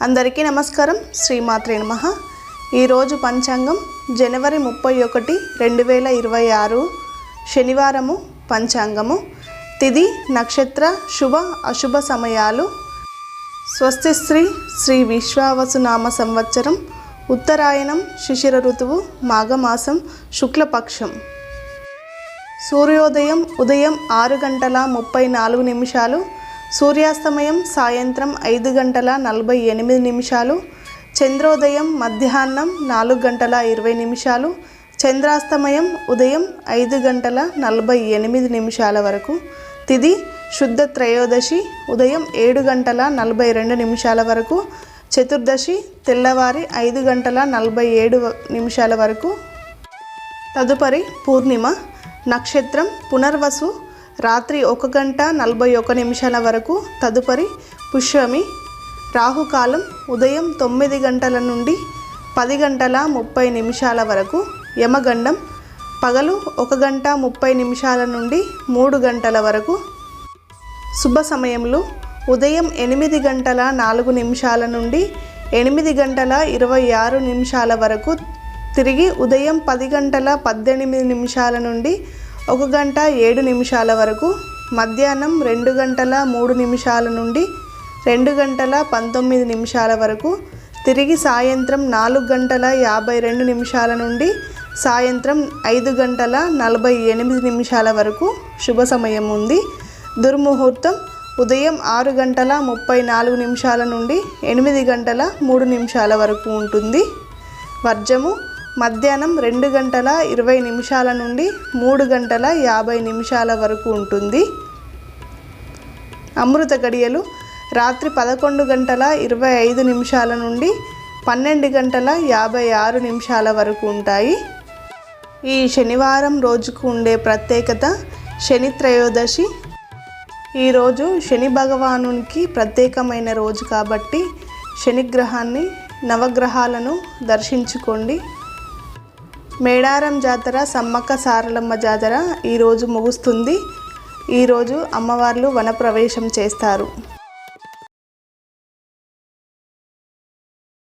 అందరికీ నమస్కారం. శ్రీమాత్రే నమః. ఈరోజు పంచాంగం జనవరి 31, 2026 శనివారము. పంచాంగము తిథి నక్షత్ర శుభ అశుభ సమయాలు. స్వస్తి శ్రీ విశ్వావసునామ సంవత్సరం ఉత్తరాయణం శిశిర ఋతువు మాఘమాసం శుక్లపక్షం. సూర్యోదయం ఉదయం 6:34, సూర్యాస్తమయం సాయంత్రం 5:48, చంద్రోదయం మధ్యాహ్నం 4:20, చంద్రాస్తమయం ఉదయం 5:48 వరకు. తిథి శుద్ధ త్రయోదశి ఉదయం 7:42 వరకు, చతుర్దశి తెల్లవారి 5:47 వరకు. తదుపరి పూర్ణిమ. నక్షత్రం పునర్వసు రాత్రి 1:41 వరకు. తదుపరి పుష్యమి. రాహుకాలం ఉదయం 9 గంటల నుండి 10:30 వరకు. యమగండం పగలు 1:30 నుండి 3 గంటల వరకు. శుభ సమయములు ఉదయం 8:04 నుండి 8:26 వరకు. తిరిగి ఉదయం 10:18 నుండి 1:07 వరకు. మధ్యాహ్నం 2:03 నుండి 2:19 వరకు. తిరిగి సాయంత్రం 4:52 నుండి సాయంత్రం 5:48 వరకు శుభ సమయం ఉంది. దుర్ముహూర్తం ఉదయం 6:34 నుండి 8:03 వరకు ఉంటుంది. వర్జము మధ్యాహ్నం 2:20 నుండి 3:50 వరకు ఉంటుంది. అమృత గడియలు రాత్రి 11:25 నుండి 12:56 వరకు ఉంటాయి. ఈ శనివారం రోజుకు ఉండే ప్రత్యేకత శని త్రయోదశి. ఈరోజు శని భగవానునికి ప్రత్యేకమైన రోజు కాబట్టి శనిగ్రహాన్ని నవగ్రహాలను దర్శించుకోండి. మేడారం జాతర సమ్మక్క సారలమ్మ జాతర ఈరోజు ముగుస్తుంది. ఈరోజు అమ్మవార్లు వనప్రవేశం చేస్తారు.